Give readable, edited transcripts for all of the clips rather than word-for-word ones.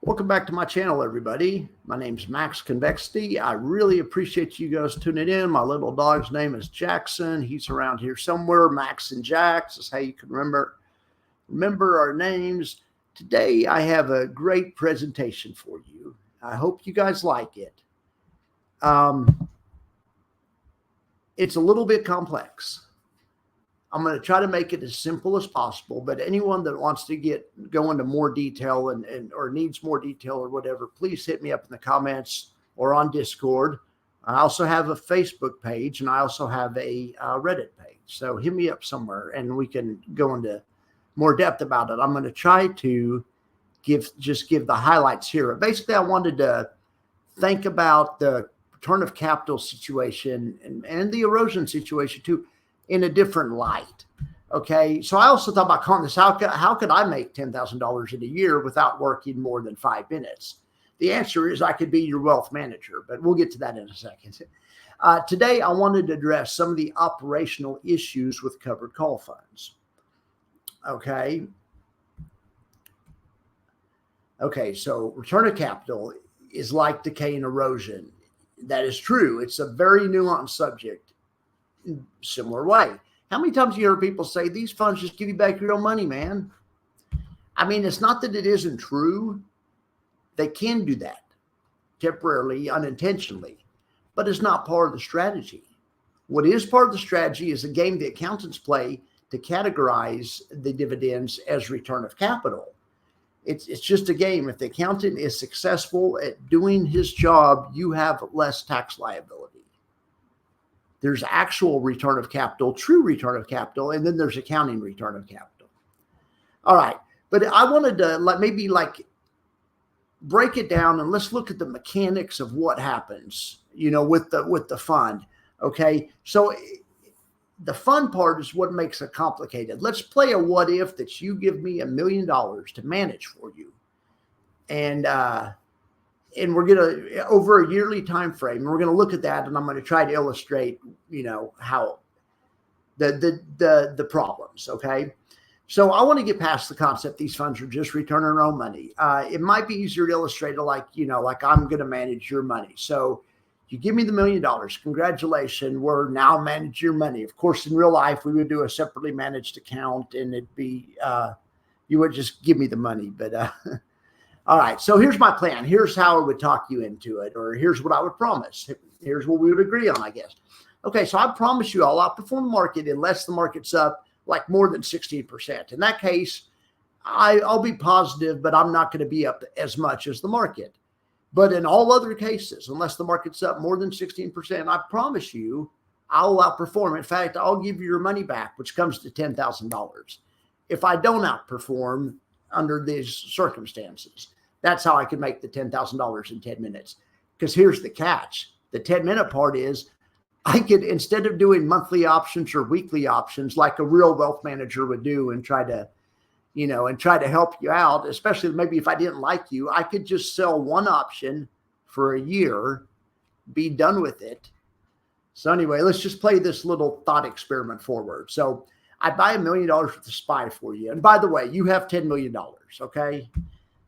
Welcome back to my channel, everybody. My name's Max Convexity. I really appreciate you guys tuning in. My little dog's name is Jackson. He's around here somewhere. Max and Jax is how you can remember our names. Today, I have a great presentation for you. I hope you guys like it. It's a little bit complex. I'm going to try to make it as simple as possible, but anyone that wants to go into more detail or needs more detail or whatever, please hit me up in the comments or on Discord. I also have a Facebook page and I also have a Reddit page. So hit me up somewhere and we can go into more depth about it. I'm going to try to give the highlights here. Basically, I wanted to think about the return of capital situation and the erosion situation too, in a different light. Okay. So I also thought about calling this, how could I make $10,000 in a year without working more than 5 minutes? The answer is I could be your wealth manager, but we'll get to that in a second. Today, I wanted to address some of the operational issues with covered call funds. Okay. Okay. So return of capital is like decay and erosion. That is true. It's a very nuanced subject. Similar way. How many times you hear people say these funds just give you back your own money, man? I mean, it's not that it isn't true. They can do that temporarily, unintentionally, but it's not part of the strategy. What is part of the strategy is a game the accountants play to categorize the dividends as return of capital. It's just a game. If the accountant is successful at doing his job, you have less tax liability. There's actual return of capital, true return of capital, and then there's accounting return of capital. All right. But I wanted to maybe break it down and let's look at the mechanics of what happens, with the fund. Okay. So the fun part is what makes it complicated. Let's play a what if that you give me $1 million to manage for you. And we're going to, over a yearly time frame, we're going to look at that, and I'm going to try to illustrate, how the problems. Okay. So I want to get past the concept these funds are just returning their own money. It might be easier to illustrate it like I'm going to manage your money. So you give me the $1 million. Congratulations. We're now managing your money. Of course, in real life, we would do a separately managed account and it'd be, you would just give me the money, but, all right. So here's my plan. Here's how I would talk you into it, or here's what I would promise. Here's what we would agree on, I guess. Okay. So I promise you I'll outperform the market unless the market's up like more than 16%. In that case, I'll be positive, but I'm not going to be up as much as the market. But in all other cases, unless the market's up more than 16%, I promise you I'll outperform. In fact, I'll give you your money back, which comes to $10,000. If I don't outperform under these circumstances, that's how I could make the $10,000 in 10 minutes. Because here's the catch. The 10-minute part is I could, instead of doing monthly options or weekly options like a real wealth manager would do and try to help you out, especially maybe if I didn't like you, I could just sell one option for a year, be done with it. So anyway, let's just play this little thought experiment forward. So I buy $1 million worth of SPY for you. And by the way, you have $10 million. Okay.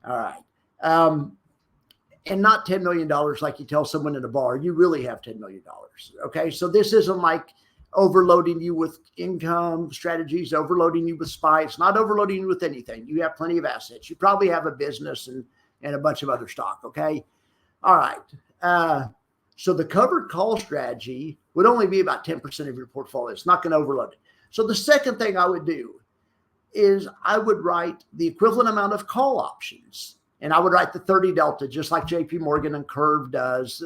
All right. And not $10 million like you tell someone in a bar. You really have $10 million. Okay. So this isn't like overloading you with income strategies, overloading you with SPY. It's not overloading you with anything. You have plenty of assets. You probably have a business and a bunch of other stock. Okay. All right. So the covered call strategy would only be about 10% of your portfolio. It's not going to overload it. So the second thing I would do is I would write the equivalent amount of call options. And I would write the 30 delta, just like JP Morgan and Curve does.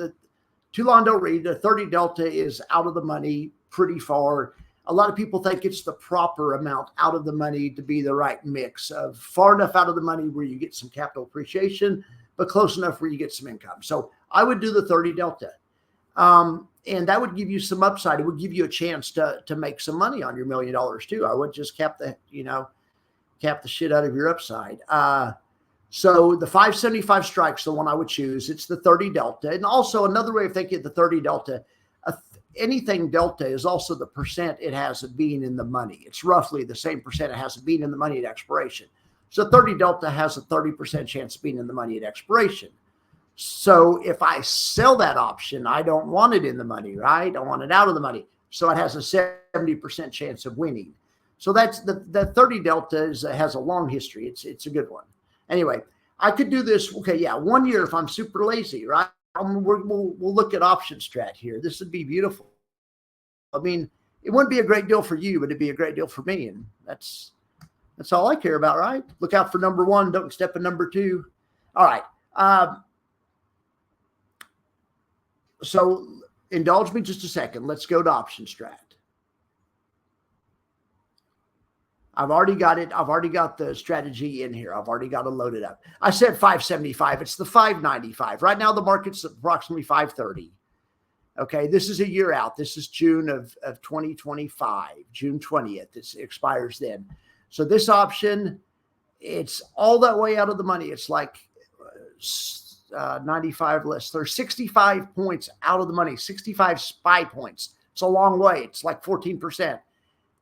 Too long, don't read. The 30 delta is out of the money pretty far. A lot of people think it's the proper amount out of the money to be the right mix of far enough out of the money where you get some capital appreciation, but close enough where you get some income. So I would do the 30 delta. And that would give you some upside. It would give you a chance to make some money on your $1 million too. I would just cap the shit out of your upside. So the 575 strikes, the one I would choose. It's the 30 delta. And also another way of thinking of the 30 delta, anything delta is also the percent it has of being in the money. It's roughly the same percent it has of being in the money at expiration. So 30 delta has a 30% chance of being in the money at expiration. So if I sell that option, I don't want it in the money, right? I want it out of the money. So it has a 70% chance of winning. So that's the 30 delta has a long history. It's a good one. Anyway, I could do this. Okay, yeah, 1 year if I'm super lazy, right? We'll look at option strat here. This would be beautiful. I mean, it wouldn't be a great deal for you, but it'd be a great deal for me, and that's all I care about, right? Look out for number one. Don't step in number two. All right. So indulge me just a second. Let's go to option strat. I've already got it. I've already got the strategy in here. I've already got it loaded up. I said 575. It's the 595. Right now, the market's approximately 530. Okay, this is a year out. This is June of 2025, June 20th. It expires then. So this option, it's all that way out of the money. It's like 95 less. There's 65 points out of the money, 65 SPY points. It's a long way. It's like 14%.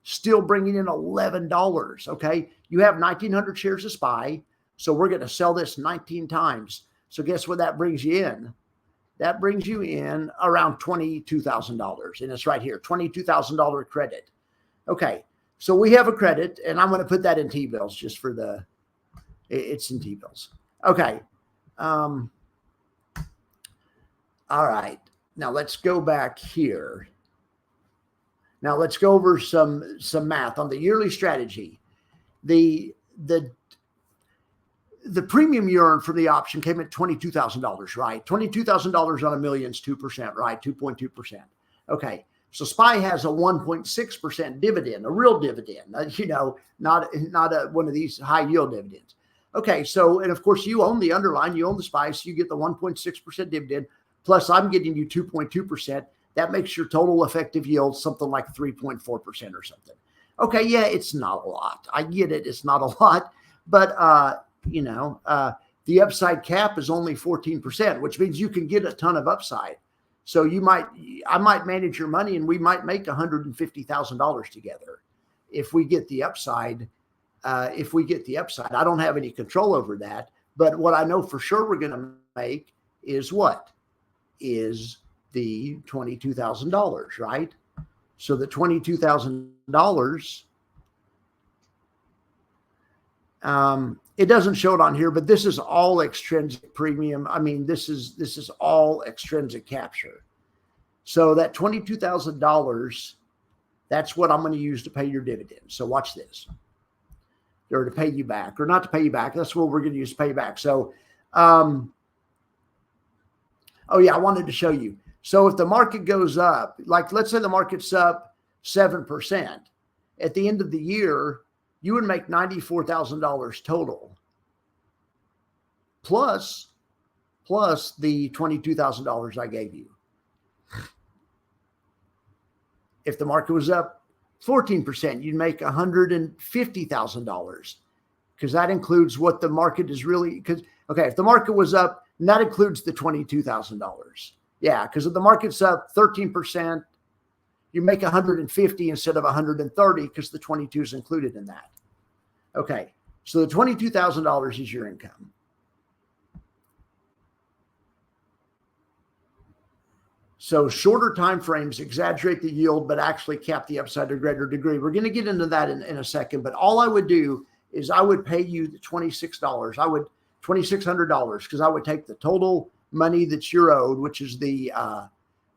Still bringing in $11. Okay, you have 1,900 shares of SPY. So we're going to sell this 19 times. So guess what that brings you in? That brings you in around $22,000. And it's right here, $22,000 credit. Okay, so we have a credit, and I'm going to put that in T-bills just for the, it's in T-bills. Okay. All right. Now let's go back here. Now let's go over some math on the yearly strategy. The premium you earned from the option came at $22,000, right? $22,000 on a million is 2%, right? 2.2%. Okay. So SPY has a 1.6% dividend, a real dividend, not one of these high yield dividends. Okay. So, and of course you own the underlying, you own the SPY, so you get the 1.6% dividend, plus I'm getting you 2.2%. That makes your total effective yield something like 3.4% or something. Okay. Yeah. It's not a lot. I get it. It's not a lot, but, the upside cap is only 14%, which means you can get a ton of upside. So I might manage your money and we might make $150,000 together if we get the upside. I don't have any control over that, but what I know for sure we're going to make is what is the $22,000, right? So the $22,000, it doesn't show it on here, but this is all extrinsic premium. I mean, this is all extrinsic capture. So that $22,000, that's what I'm going to use to pay your dividends. So watch this. Or to pay you back, or not to pay you back. That's what we're going to use to pay you back. So, oh yeah, I wanted to show you. So if the market goes up, like let's say the market's up 7%, at the end of the year, you would make $94,000 total, plus the $22,000 I gave you. If the market was up 14%, you'd make $150,000, because that includes what the market is really. Because okay, if the market was up, and that includes the $22,000. Yeah, because if the market's up 13%. You make 150 instead of 130 because the 22 is included in that. Okay, so the $22,000 is your income. So shorter time frames exaggerate the yield, but actually cap the upside to a greater degree. We're going to get into that in a second, but all I would do is I would pay you the $26. $2,600, because I would take the total money that you're owed, which is the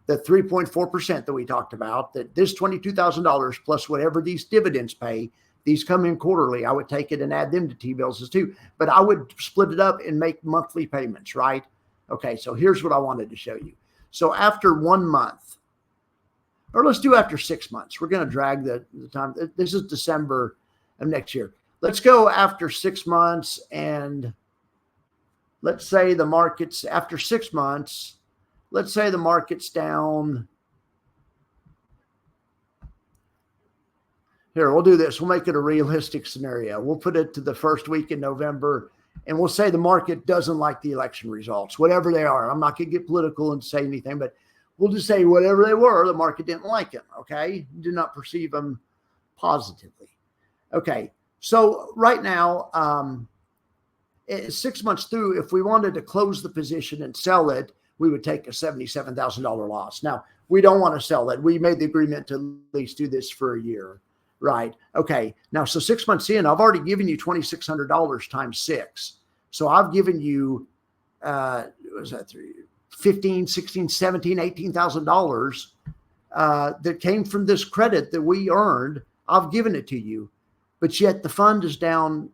3.4% that we talked about, that this $22,000 plus whatever these dividends pay, these come in quarterly. I would take it and add them to T-bills as too, but I would split it up and make monthly payments, right? Okay, so here's what I wanted to show you. So after 1 month, or let's do after 6 months, we're going to drag the time. This is December of next year. Let's go after 6 months, and let's say the market's after 6 months. Let's say the market's down. Here, we'll do this. We'll make it a realistic scenario. We'll put it to the first week in November, and we'll say the market doesn't like the election results, whatever they are. I'm not going to get political and say anything, but we'll just say whatever they were, the market didn't like them, okay? Do not perceive them positively. Okay, so right now, 6 months through, if we wanted to close the position and sell it, we would take a $77,000 loss. Now, we don't want to sell it. We made the agreement to at least do this for a year, right? Okay. Now, so 6 months in, I've already given you $2,600 times 6. So I've given you, what was that, 15, 16, 17, $18,000 that came from this credit that we earned. I've given it to you, but yet the fund is down,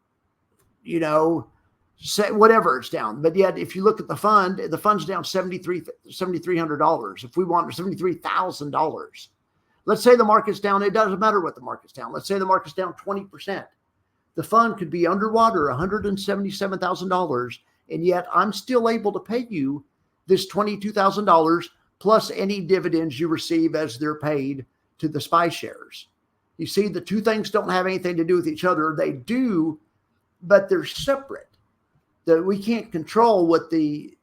say whatever it's down. But yet, if you look at the fund's down $7,300. If we want $73,000, let's say the market's down. It doesn't matter what the market's down. Let's say the market's down 20%. The fund could be underwater $177,000, and yet I'm still able to pay you this $22,000 plus any dividends you receive as they're paid to the SPY shares. You see, the two things don't have anything to do with each other. They do, but they're separate. That we can't control what the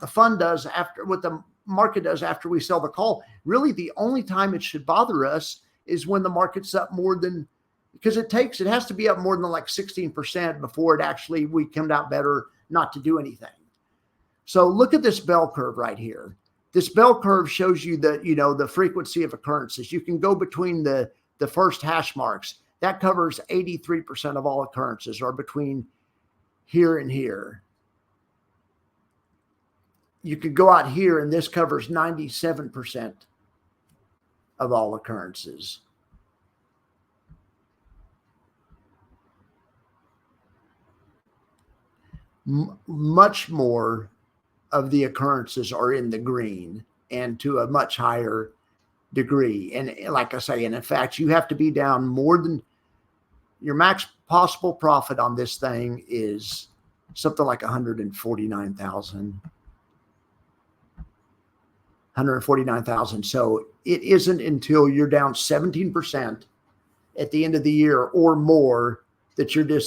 fund does after, what the market does after we sell the call. Really, the only time it should bother us is when the market's up more than, because it has to be up more than like 16% before we come out better not to do anything. So look at this bell curve right here. This bell curve shows you the frequency of occurrences. You can go between the first hash marks. That covers 83% of all occurrences, or between here and here. You could go out here, and this covers 97% of all occurrences. Much more of the occurrences are in the green, and to a much higher degree. And like I say, and in fact, you have to be down more than your max possible profit on this thing is something like 149,000. So it isn't until you're down 17% at the end of the year or more that you're it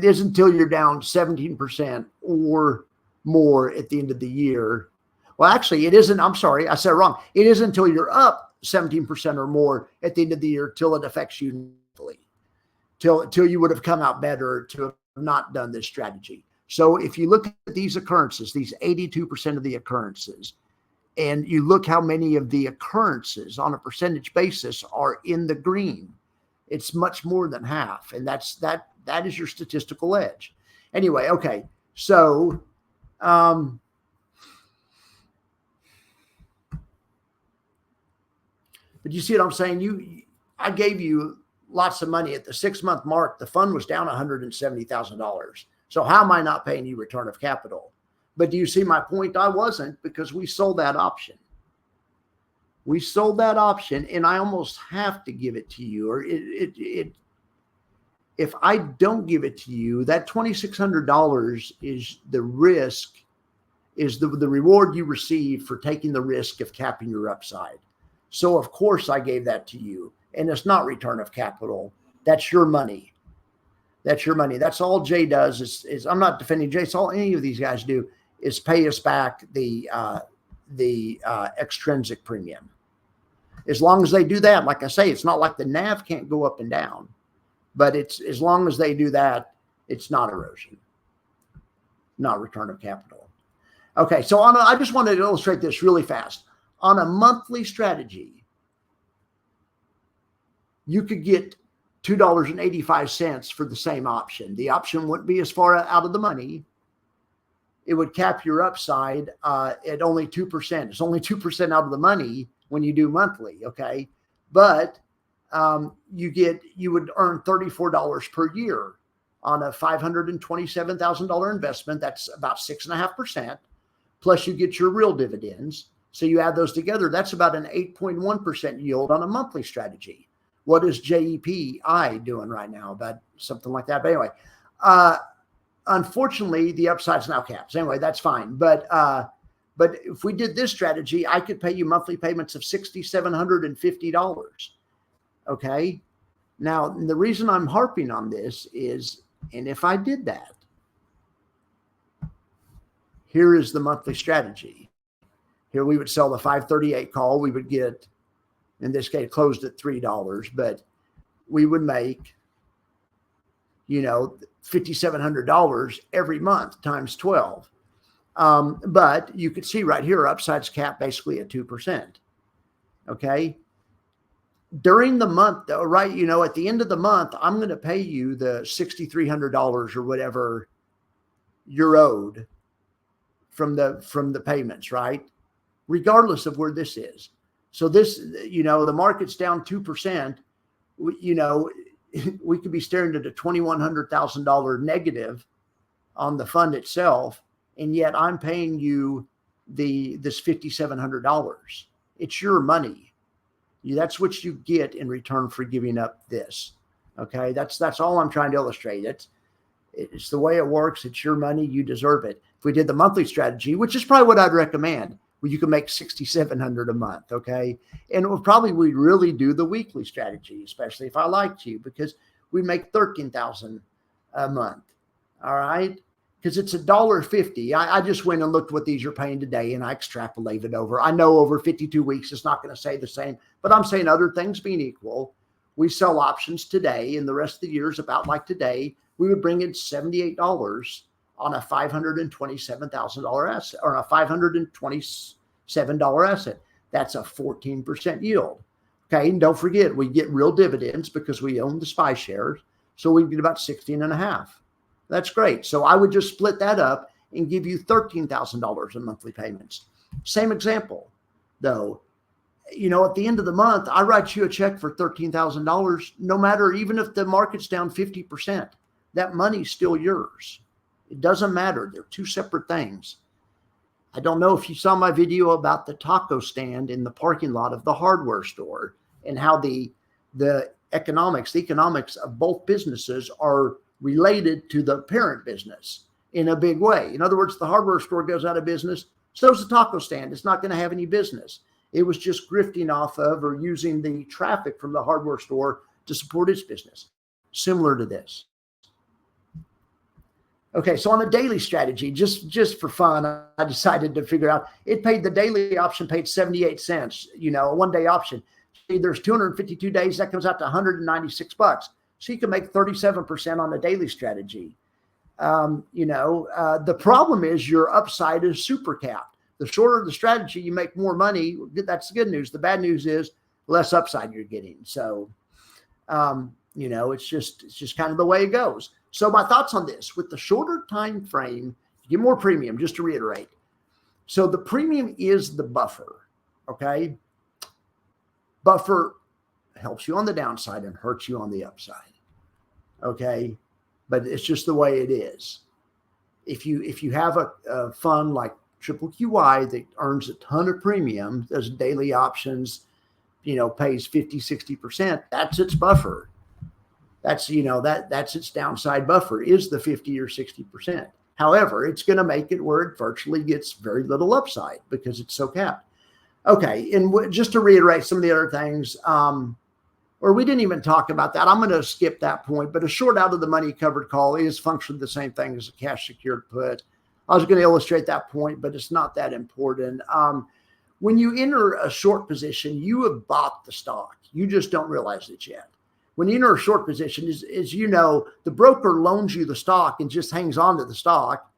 isn't until you're down 17% or more at the end of the year. Well, actually, it isn't. I'm sorry, I said it wrong. It isn't until you're up 17% or more at the end of the year till it affects you mentally, till you would have come out better to have not done this strategy. So if you look at these occurrences, these 82% of the occurrences, and you look how many of the occurrences on a percentage basis are in the green, it's much more than half. And that is your statistical edge. Anyway, okay. So, but you see what I'm saying? I gave you lots of money at the 6 month mark. The fund was down $170,000. So how am I not paying you return of capital? But do you see my point? I wasn't, because we sold that option. We sold that option, and I almost have to give it to you, or if I don't give it to you, that $2,600 is the risk, is the reward you receive for taking the risk of capping your upside. So of course I gave that to you, and it's not return of capital. That's your money. That's your money. That's all Jay does is I'm not defending Jay. It's all any of these guys do is pay us back the extrinsic premium. As long as they do that, like I say, it's not like the NAV can't go up and down, but it's as long as they do that, it's not erosion, not return of capital. Okay, so I just wanted to illustrate this really fast. On a monthly strategy, you could get $2.85 for the same option. The option wouldn't be as far out of the money. It would cap your upside at only 2%. It's only 2% out of the money when you do monthly, okay? But you would earn $34 per year on a $527,000 investment. That's about 6.5%. Plus you get your real dividends. So you add those together, that's about an 8.1% yield on a monthly strategy. What is JEPI doing right now? About something like that. But anyway, unfortunately, the upside's now capped. So anyway, that's fine. But if we did this strategy, I could pay you monthly payments of $6,750. Okay. Now, the reason I'm harping on this is, and if I did that, here is the monthly strategy. Here we would sell the 538 call. We would get, in this case, closed at $3, but we would make $5,700 every month times 12. But you could see right here, upside's capped basically at 2%. Okay. During the month, though, right? At the end of the month, I'm going to pay you the $6,300 or whatever you're owed from the payments, right? Regardless of where this is. So this, the market's down 2%. We could be staring at a $2,100,000 negative on the fund itself, and yet I'm paying you this $5,700. It's your money. That's what you get in return for giving up this. Okay, that's all I'm trying to illustrate. It's the way it works. It's your money. You deserve it. If we did the monthly strategy, which is probably what I'd recommend, where you can make $6,700 a month. Okay, and we'd really do the weekly strategy, especially if I liked you, because we make $13,000 a month. All right. Because it's $1.50. I just went and looked what these are paying today, and I extrapolated over. I know over 52 weeks, it's not going to say the same, but I'm saying other things being equal, we sell options today, and the rest of the year is about like today. We would bring in $78 on a $527,000 asset, or a $527 asset. That's a 14% yield. Okay, and don't forget, we get real dividends because we own the SPY shares, so we get about 16.5. That's great. So I would just split that up and give you $13,000 in monthly payments. Same example, though. At the end of the month, I write you a check for $13,000, no matter, even if the market's down 50%, that money's still yours. It doesn't matter. They're two separate things. I don't know if you saw my video about the taco stand in the parking lot of the hardware store and how the economics of both businesses are related to the parent business in a big way. In other words, the hardware store goes out of business, so's the taco stand. It's not going to have any business. It was just grifting off of or using the traffic from the hardware store to support its business. Similar to this. Okay, so on the daily strategy, just for fun, I decided to figure out, the daily option paid 78 cents, a one-day option. There's 252 days, that comes out to $196. So you can make 37% on a daily strategy. The problem is your upside is super capped. The shorter the strategy, you make more money. That's the good news. The bad news is less upside you're getting. So, it's just kind of the way it goes. So my thoughts on this: with the shorter time frame, you get more premium. Just to reiterate, so the premium is the buffer. Okay, buffer helps you on the downside and hurts you on the upside. Okay, but it's just the way it is. If you have a fund like Triple QY that earns a ton of premium, does daily options, pays 50-60%, that's its buffer. That's that's its downside buffer, is the 50 or 60%. However, it's going to make it where it virtually gets very little upside because it's so capped. Okay, and just to reiterate some of the other things, or we didn't even talk about that. I'm going to skip that point, but a short out of the money covered call is functionally the same thing as a cash secured put. I was going to illustrate that point, but it's not that important. When you enter a short position, you have bought the stock. You just don't realize it yet. When you enter a short position, the broker loans you the stock and just hangs on to the stock,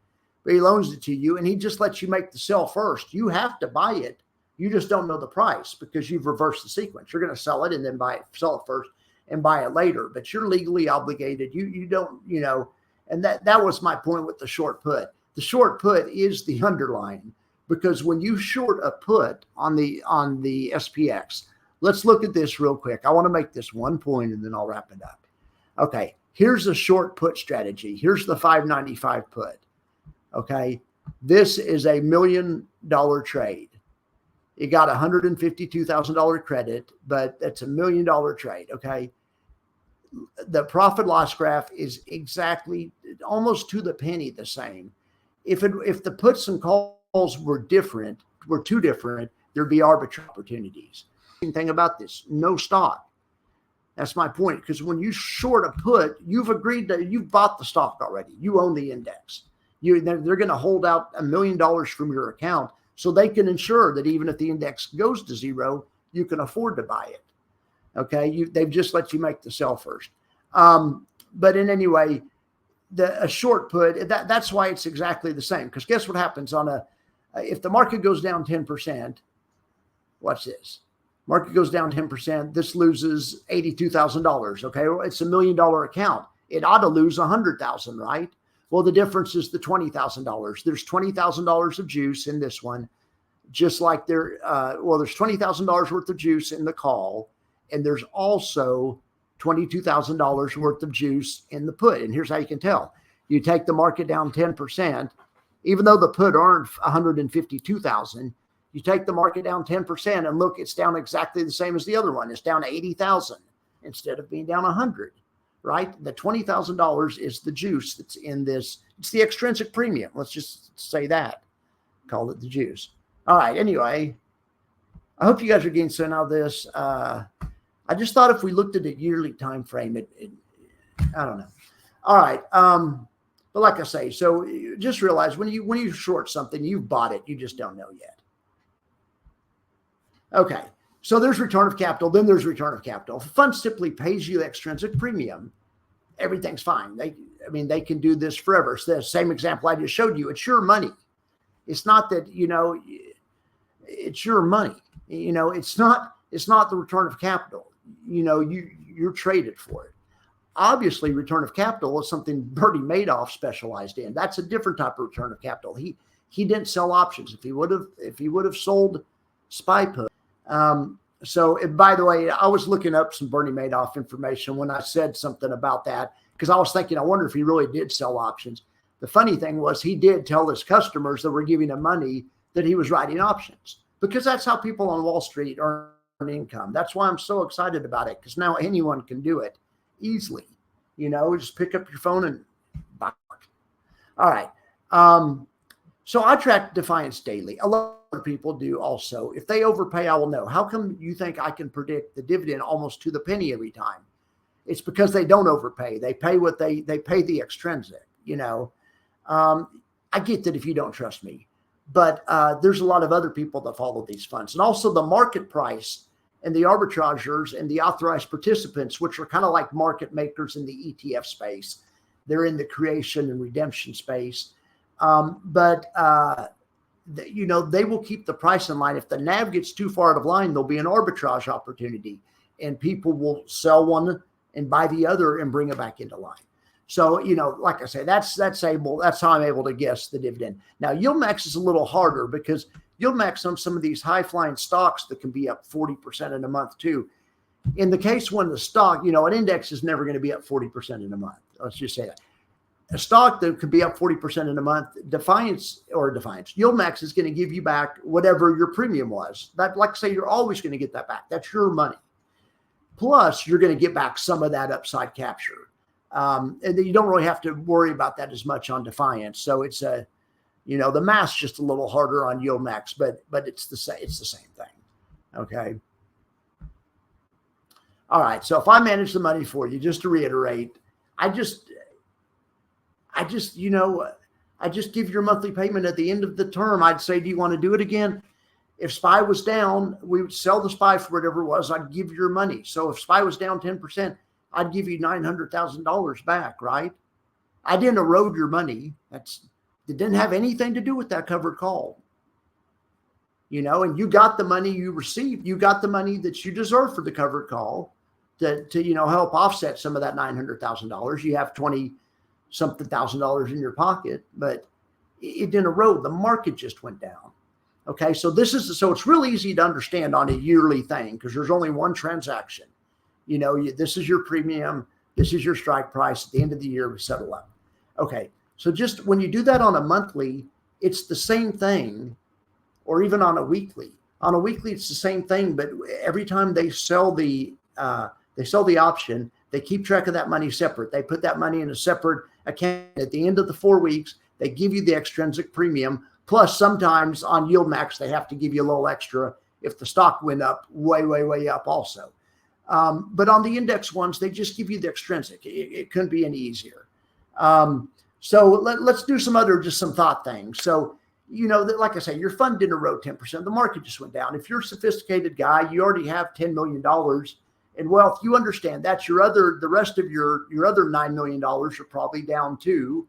but he loans it to you and he just lets you make the sell first. You have to buy it. You just don't know the price because you've reversed the sequence. You're going to sell it and then sell it first and buy it later, but you're legally obligated. You don't, and that was my point with the short put. The short put is the underlying, because when you short a put on the SPX, let's look at this real quick. I want to make this one point and then I'll wrap it up. Okay, here's a short put strategy. Here's the 595 put. Okay, this is a $1 million trade. It got $152,000 credit, but that's $1 million trade. Okay. The profit loss graph is exactly almost to the penny the same. If the puts and calls were too different, there'd be arbitrage opportunities. Thing about this, no stock. That's my point. Because when you short a put, you've bought the stock already. You own the index. They're going to hold out $1 million from your account, so they can ensure that even if the index goes to zero, you can afford to buy it. Okay, they've just let you make the sell first. But in any way, a short put, that's why it's exactly the same. Because guess what happens if the market goes down 10%, watch this. Market goes down 10%. This loses $82,000. Okay. Well, it's $1 million account. It ought to lose 100,000, right? Well, the difference is the $20,000. There's $20,000 of juice in this one, just like there's $20,000 worth of juice in the call. And there's also $22,000 worth of juice in the put. And here's how you can tell. You take the market down 10%, even though the put earned 152,000, you take the market down 10% and look, it's down exactly the same as the other one. It's down 80,000 instead of being down 100, right? The $20,000 is the juice that's in this. It's the extrinsic premium. Let's just say that. Call it the juice. All right. Anyway, I hope you guys are getting some out of this. I just thought if we looked at a yearly time frame, I don't know. All right. But like I say, so just realize when you short something, you've bought it. You just don't know yet. Okay. So there's return of capital. Then there's return of capital. If a fund simply pays you the extrinsic premium, everything's fine. They can do this forever. It's the same example I just showed you. It's your money. It's not that, it's your money. It's not the return of capital. You're traded for it. Obviously, return of capital is something Bernie Madoff specialized in. That's a different type of return of capital. He didn't sell options. If he would have sold SPY put. So, and by the way, I was looking up some Bernie Madoff information when I said something about that, because I was thinking, I wonder if he really did sell options. The funny thing was he did tell his customers that were giving him money that he was writing options, because that's how people on Wall Street earn income. That's why I'm so excited about it, because now anyone can do it easily. Just pick up your phone and buy. All right. So I track Defiance daily. A lot of people do also. If they overpay, I will know. How come you think I can predict the dividend almost to the penny every time? It's because they don't overpay. They pay what they pay the extrinsic. I get that if you don't trust me, but there's a lot of other people that follow these funds, and also the market price and the arbitrageurs and the authorized participants, which are kind of like market makers in the ETF space. They're in the creation and redemption space. But they will keep the price in line. If the NAV gets too far out of line, there'll be an arbitrage opportunity, and people will sell one and buy the other and bring it back into line. So, like I say, that's how I'm able to guess the dividend. Now, yield max is a little harder, because yield max on some of these high flying stocks that can be up 40% in a month too. In the case when the stock, an index is never going to be up 40% in a month. Let's just say that. A stock that could be up 40% in a month, Defiance, yield max is going to give you back whatever your premium was. That, like I say, you're always going to get that back. That's your money. Plus, you're going to get back some of that upside capture. And then you don't really have to worry about that as much on Defiance. So it's the math's just a little harder on yield max, but it's the same thing. Okay. All right. So if I manage the money for you, just to reiterate, I just give your monthly payment at the end of the term. I'd say, do you want to do it again? If SPY was down, we would sell the SPY for whatever it was. I'd give your money. So if SPY was down 10%, I'd give you $900,000 back, right? I didn't erode your money. It didn't have anything to do with that covered call. And you got the money you received. You got the money that you deserve for the covered call to help offset some of that $900,000. You have $20-something thousand in your pocket, but it didn't erode. The market just went down. Okay, so it's really easy to understand on a yearly thing, because there's only one transaction. This is your premium. This is your strike price. At the end of the year, we settle up. Okay, so just when you do that on a monthly, it's the same thing, or even on a weekly. On a weekly, it's the same thing, but every time they sell the option, they keep track of that money separate. They put that money in a separate account. At the end of the 4 weeks, they give you the extrinsic premium. Plus, sometimes on yield max, they have to give you a little extra if the stock went up way, way, way up also. But on the index ones, they just give you the extrinsic. It couldn't be any easier. So let's do some thought things. So, like I say, your fund didn't erode 10%. The market just went down. If you're a sophisticated guy, you already have $10 million And wealth, you understand that's the rest of your other $9 million are probably down too.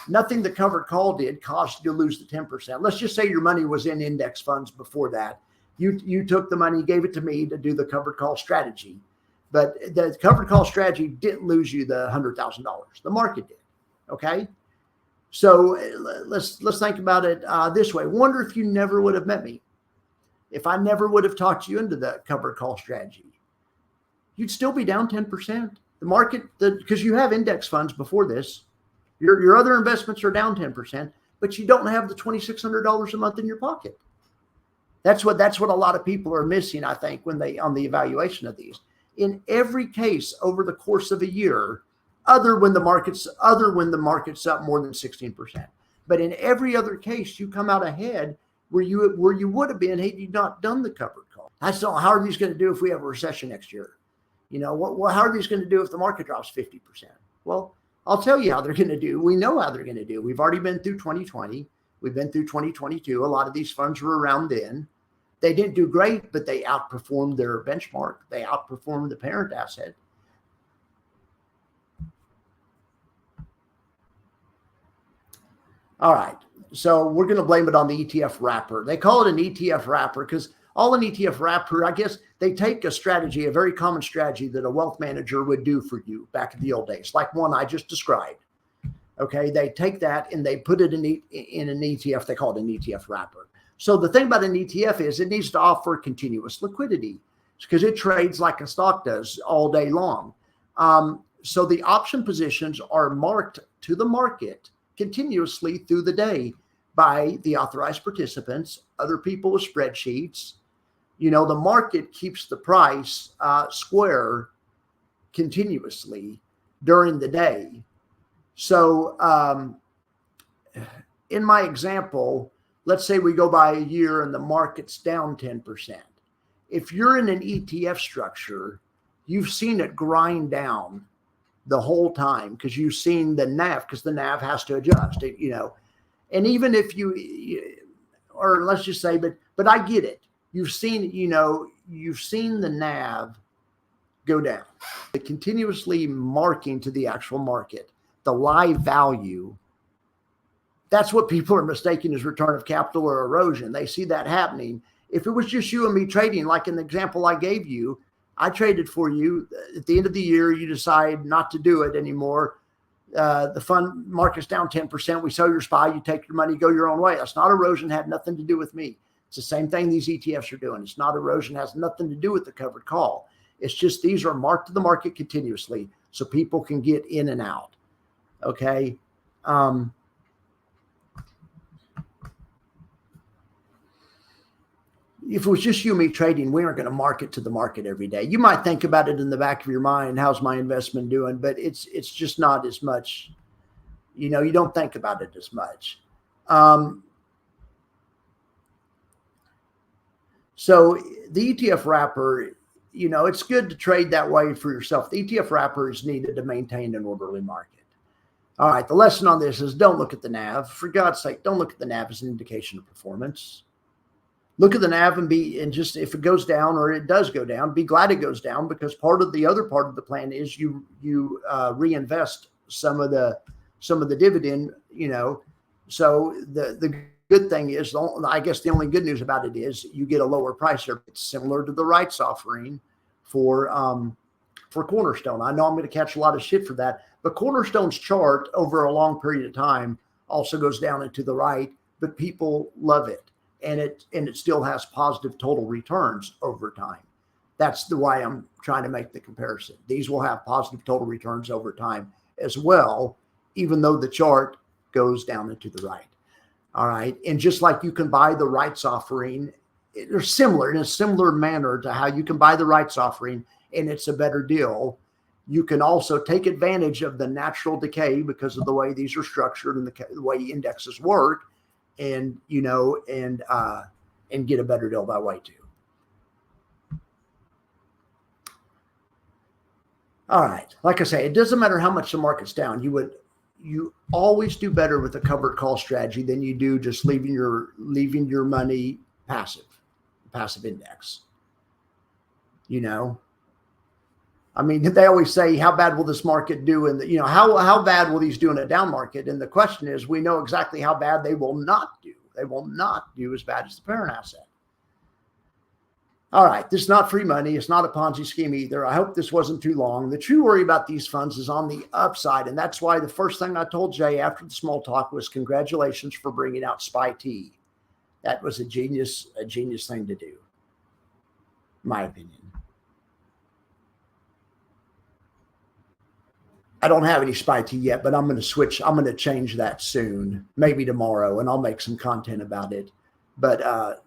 Nothing the covered call did caused you to lose the 10%. Let's just say your money was in index funds before that. You took the money, gave it to me to do the covered call strategy. But the covered call strategy didn't lose you the $100,000. The market did. Okay. So let's think about it this way. Wonder if you never would have met me. If I never would have talked you into the covered call strategy, you'd still be down 10%. The market, because you have index funds before this, your other investments are down 10%, but you don't have the $2,600 a month in your pocket. That's what a lot of people are missing, I think, when on the evaluation of these. In every case over the course of a year, other when the market's up more than 16%. But in every other case, you come out ahead where you would have been had you not done the covered call. I still, how are these going to do if we have a recession next year? How are these going to do if the market drops 50%? Well, I'll tell you how they're going to do. We know how they're going to do. We've already been through 2020. We've been through 2022. A lot of these funds were around then. They didn't do great, but they outperformed their benchmark. They outperformed the parent asset. All right. So we're going to blame it on the ETF wrapper. They call it an ETF wrapper because all an ETF wrapper, I guess they take a strategy, a very common strategy that a wealth manager would do for you back in the old days, like one I just described. Okay. They take that and they put it in an ETF. They call it an ETF wrapper. So the thing about an ETF is it needs to offer continuous liquidity because it trades like a stock does all day long. So the option positions are marked to the market continuously through the day by the authorized participants, other people with spreadsheets. The market keeps the price square continuously during the day. So in my example, let's say we go by a year and the market's down 10%. If you're in an ETF structure, you've seen it grind down the whole time because you've seen the NAV, because the NAV has to adjust, and even if or let's just say, but I get it. You've seen the NAV go down, the continuously marking to the actual market, the live value. That's what people are mistaking as return of capital or erosion. They see that happening. If it was just you and me trading, like in the example I gave you, I traded for you. At the end of the year, you decide not to do it anymore. The fund market's down 10%. We sell your SPY, you take your money, go your own way. That's not erosion, had nothing to do with me. It's the same thing these ETFs are doing. It's not erosion, has nothing to do with the covered call. It's just these are marked to the market continuously so people can get in and out. Okay. If it was just you and me trading, we aren't going to market to the market every day. You might think about it in the back of your mind, how's my investment doing? But it's just not as much, you don't think about it as much. So the ETF wrapper, it's good to trade that way for yourself. The ETF wrapper is needed to maintain an orderly market. All right. The lesson on this is don't look at the NAV. For God's sake, don't look at the NAV as an indication of performance. Look at the NAV and just if it goes down or it does go down, be glad it goes down because the other part of the plan is you reinvest some of the dividend, So the good thing is, I guess the only good news about it is you get a lower price. It's similar to the rights offering for Cornerstone. I know I'm going to catch a lot of shit for that, but Cornerstone's chart over a long period of time also goes down and to the right, but people love it. And it still has positive total returns over time. That's the why I'm trying to make the comparison. These will have positive total returns over time as well, even though the chart goes down and to the right. All right. And just like you can buy the rights offering, they're similar in a similar manner to how you can buy the rights offering and it's a better deal. You can also take advantage of the natural decay because of the way these are structured and the way indexes work. And get a better deal that way too. All right. Like I say, it doesn't matter how much the market's down. You always do better with a covered call strategy than you do just leaving your money passive index. I mean, they always say, how bad will this market do? And how bad will these do in a down market? And the question is, we know exactly how bad they will not do. They will not do as bad as the parent asset. All right, this is not free money. It's not a Ponzi scheme either. I hope this wasn't too long. The true worry about these funds is on the upside. And that's why the first thing I told Jay after the small talk was congratulations for bringing out SPY T. That was a genius thing to do, in my opinion. I don't have any SPY T yet, but I'm going to switch. I'm going to change that soon, maybe tomorrow, and I'll make some content about it. But,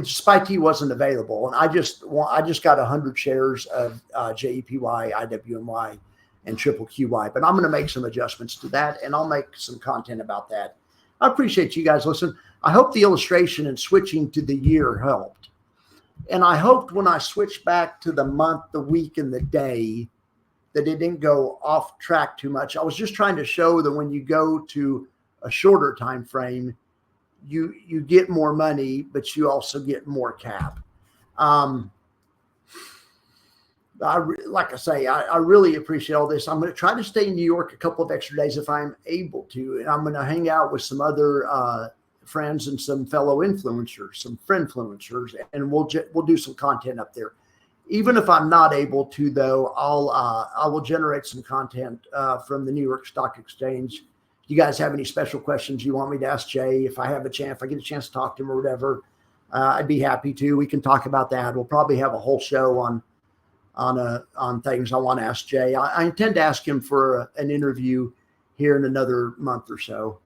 SPY T wasn't available. And I just got 100 shares of JEPY, IWMY, and triple QY. But I'm going to make some adjustments to that, and I'll make some content about that. I appreciate you guys listening. I hope the illustration and switching to the year helped. And I hoped when I switched back to the month, the week, and the day, that it didn't go off track too much. I was just trying to show that when you go to a shorter time frame, you get more money, but you also get more cap. Like I say, I really appreciate all this. I'm going to try to stay in New York a couple of extra days if I'm able to, and I'm going to hang out with some other friends and some fellow influencers, some friendfluencers, and we'll do some content up there. Even if I'm not able to, though, I will generate some content from the New York Stock Exchange. If you guys have any special questions you want me to ask Jay, if I get a chance to talk to him or whatever, I'd be happy to. We can talk about that. We'll probably have a whole show on things I want to ask Jay. I intend to ask him for an interview here in another month or so.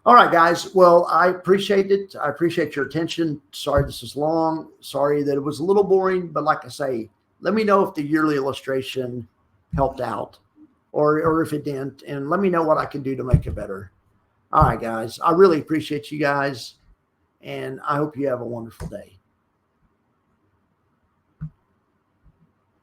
All right, guys. Well, I appreciate it. I appreciate your attention. Sorry this is long. Sorry that it was a little boring, but like I say, let me know if the yearly illustration helped out or if it didn't, and let me know what I can do to make it better. All right, guys. I really appreciate you guys, and I hope you have a wonderful day.